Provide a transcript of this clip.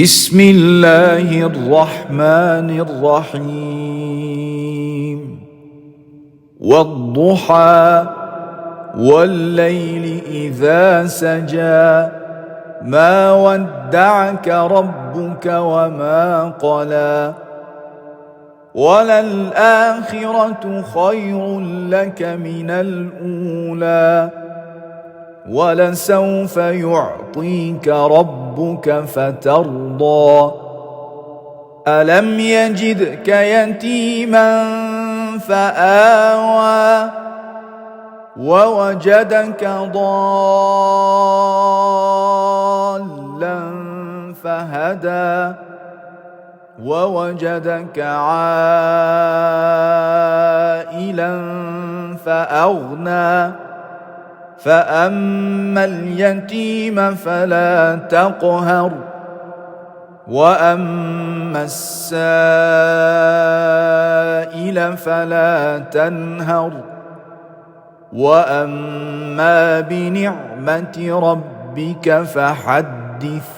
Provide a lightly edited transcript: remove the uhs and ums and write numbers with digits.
بسم الله الرحمن الرحيم والضحى والليل إذا سجى ما ودعك ربك وما قلى وللآخرة خير لك من الأولى ولسوف يعطيك ربك فترضى ألم يجدك يتيما فآوى ووجدك ضالا فهدى ووجدك عائلا فأغنى فأما اليتيم فلا تقهر وأما السائل فلا تنهر وأما بنعمة ربك فحدث